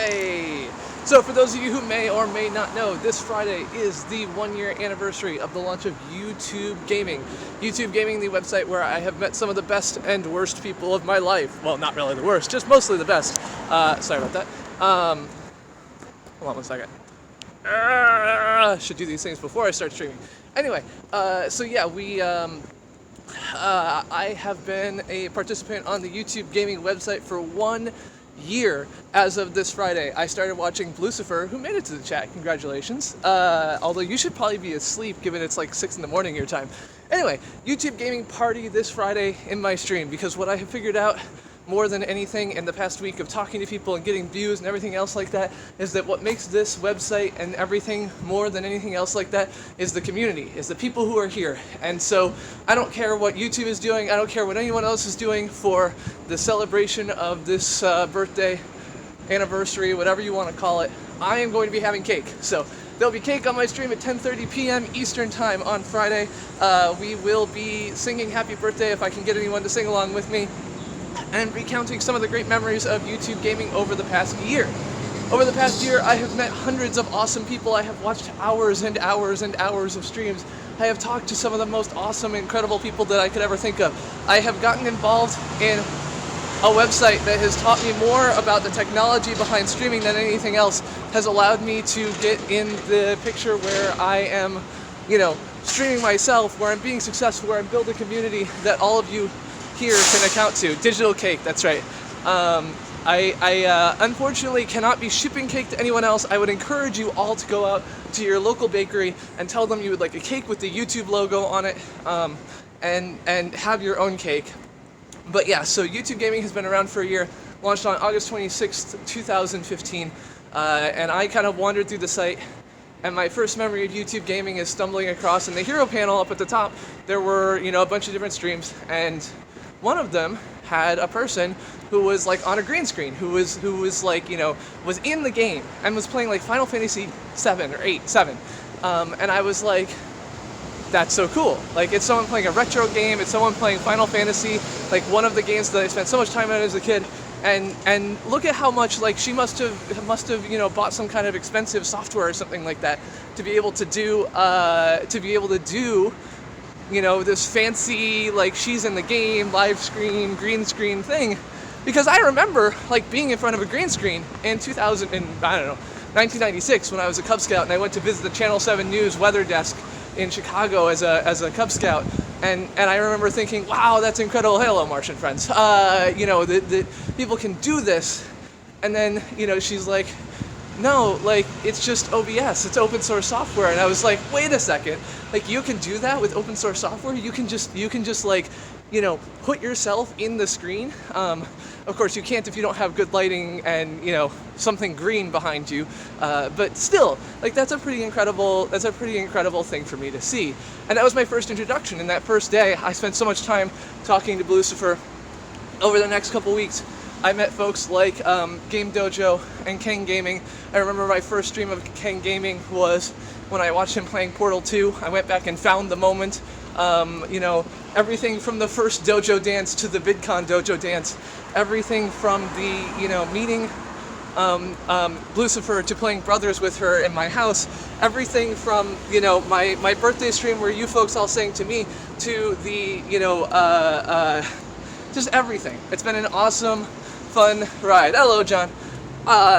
Hey! So for those of you who may or may not know, this Friday is the 1-year anniversary of the launch of YouTube Gaming. YouTube Gaming, the website where I have met some of the best and worst people of my life. Well, not really the worst, just mostly the best. Sorry about that. Hold on one second. Should do these things before I start streaming. Anyway, so yeah, I have been a participant on the YouTube Gaming website for 1 year as of this Friday. I started watching Lucifer, who made it to the chat. Congratulations. Although you should probably be asleep given it's like 6 in the morning your time. Anyway, YouTube Gaming party this Friday in my stream, because what I have figured out more than anything in the past week of talking to people and getting views and everything else like that is that what makes this website and everything more than anything else like that is the community, is the people who are here. And so I don't care what YouTube is doing, I don't care what anyone else is doing for the celebration of this birthday, anniversary, whatever you want to call it. I am going to be having cake. So there'll be cake on my stream at 10:30 p.m. Eastern Time on Friday. We will be singing happy birthday if I can get anyone to sing along with me, and recounting some of the great memories of YouTube Gaming over the past year. Over the past year, I have met hundreds of awesome people. I have watched hours and hours and hours of streams. I have talked to some of the most awesome, incredible people that I could ever think of. I have gotten involved in a website that has taught me more about the technology behind streaming than anything else, has allowed me to get in the picture where I am, streaming myself, where I'm being successful, where I'm building a community that all of you here can account to. Digital cake, that's right. I unfortunately cannot be shipping cake to anyone else. I would encourage you all to go out to your local bakery and tell them you would like a cake with the YouTube logo on it, and have your own cake. But yeah, so YouTube Gaming has been around for a year, launched on August 26th, 2015, and I kind of wandered through the site. And my first memory of YouTube Gaming is stumbling across in the hero panel up at the top. There were, a bunch of different streams, and one of them had a person who was like on a green screen, who was like, was in the game and was playing like Final Fantasy 7 or 8, 7. And I was like, that's so cool. Like, it's someone playing a retro game, it's someone playing Final Fantasy, like one of the games that I spent so much time on as a kid. And look at how much, like, she must have bought some kind of expensive software or something like that to be able to do this fancy, like, she's in the game, live screen, green screen thing. Because I remember, like, being in front of a green screen in 1996 when I was a Cub Scout, and I went to visit the Channel 7 News weather desk in Chicago as a Cub Scout. And I remember thinking, wow, that's incredible. Hello, Martian friends. The people can do this. And then, she's like, no, like, it's just OBS, it's open source software. And I was like, wait a second, like, you can do that with open source software? You can just like, put yourself in the screen. Of course, you can't if you don't have good lighting and, something green behind you. But still, like, that's a pretty incredible thing for me to see. And that was my first introduction. And that first day, I spent so much time talking to Lucifer. Over the next couple weeks, I met folks like Game Dojo and Ken Gaming. I remember my first stream of Ken Gaming was when I watched him playing Portal 2. I went back and found the moment. Everything from the first dojo dance to the Vidcon dojo dance, everything from the, meeting Lucifer to playing Brothers with her in my house, everything from, my birthday stream where you folks all sang to me to the, just everything. It's been an awesome, fun ride. Hello, John.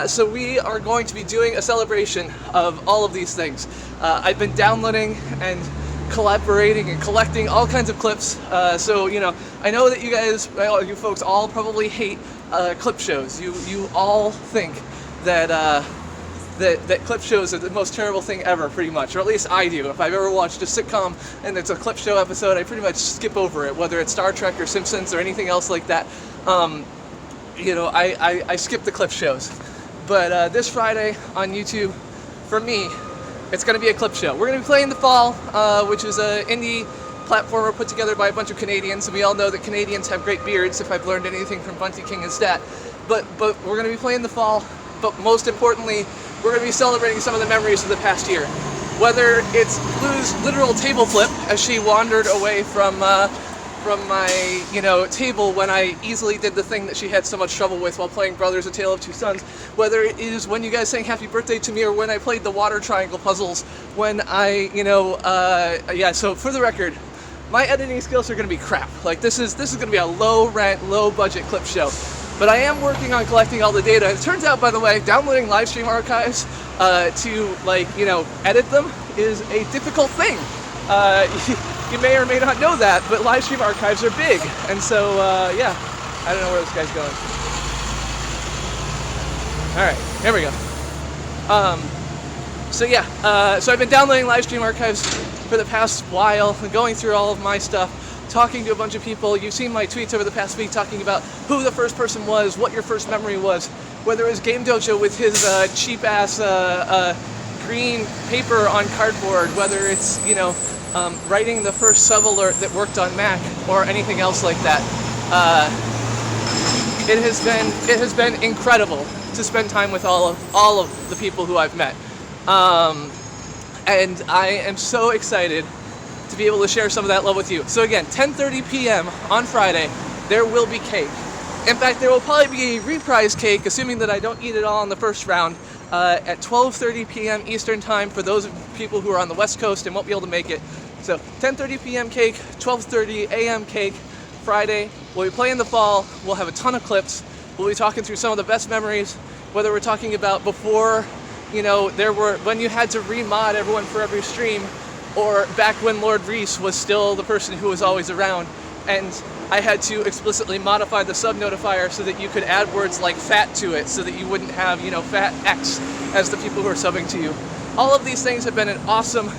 So we are going to be doing a celebration of all of these things. I've been downloading and collaborating and collecting all kinds of clips. So I know that you folks all probably hate clip shows. You all think that that clip shows are the most terrible thing ever, pretty much, or at least I do. If I've ever watched a sitcom and it's a clip show episode, I pretty much skip over it, whether it's Star Trek or Simpsons or anything else like that. I skip the clip shows. But this Friday on YouTube, for me, it's going to be a clip show. We're going to be playing The Fall, which is an indie platformer put together by a bunch of Canadians, and we all know that Canadians have great beards, if I've learned anything from Bunty King and Stat. But we're going to be playing The Fall, but most importantly, we're going to be celebrating some of the memories of the past year. Whether it's Blue's literal table flip as she wandered away from from my, table when I easily did the thing that she had so much trouble with while playing Brothers: A Tale of Two Sons. Whether it is when you guys sang Happy Birthday to me, or when I played the water triangle puzzles, when I, so for the record, my editing skills are going to be crap. Like, this is going to be a low rent, low budget clip show. But I am working on collecting all the data. And it turns out, by the way, downloading live stream archives to, edit them is a difficult thing. You may or may not know that, but live stream archives are big. And so, I don't know where this guy's going. All right, here we go. So I've been downloading live stream archives for the past while, going through all of my stuff, talking to a bunch of people. You've seen my tweets over the past week talking about who the first person was, what your first memory was, whether it was Game Dojo with his cheap-ass green paper on cardboard, whether it's, writing the first sub-alert that worked on Mac, or anything else like that. It has been incredible to spend time with all of the people who I've met. And I am so excited to be able to share some of that love with you. So again, 10:30 p.m. on Friday, there will be cake. In fact, there will probably be a reprise cake, assuming that I don't eat it all in the first round, at 12:30 p.m. Eastern Time for those people who are on the West Coast and won't be able to make it. So 10:30 p.m. cake, 12:30 a.m. cake, Friday. We'll be playing the fall. We'll have a ton of clips. We'll be talking through some of the best memories, whether we're talking about before, when you had to remod everyone for every stream, or back when Lord Reese was still the person who was always around, and I had to explicitly modify the sub notifier so that you could add words like fat to it, so that you wouldn't have, fat X as the people who are subbing to you. All of these things have been an awesome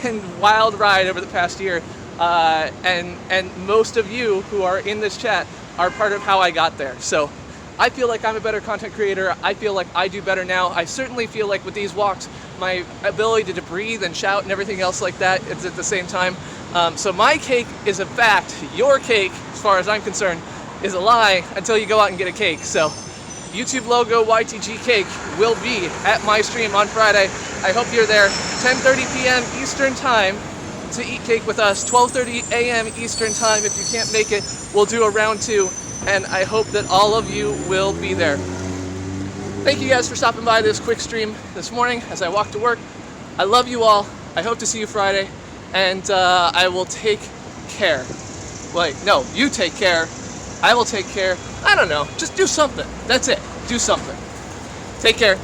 and wild ride over the past year, and most of you who are in this chat are part of how I got there. So I feel like I'm a better content creator. I feel like I do better now. I certainly feel like with these walks, my ability to breathe and shout and everything else like that is at the same time. So my cake is a fact. Your cake, as far as I'm concerned, is a lie until you go out and get a cake. So YouTube logo YTG cake will be at my stream on Friday. I hope you're there. 10:30 p.m. Eastern Time to eat cake with us. 12:30 a.m. Eastern Time. If you can't make it, we'll do a round 2. And I hope that all of you will be there. Thank you guys for stopping by this quick stream this morning as I walk to work. I love you all. I hope to see you Friday. And I will take care. Wait, no, you take care. I will take care. I don't know. Just do something. That's it. Do something. Take care.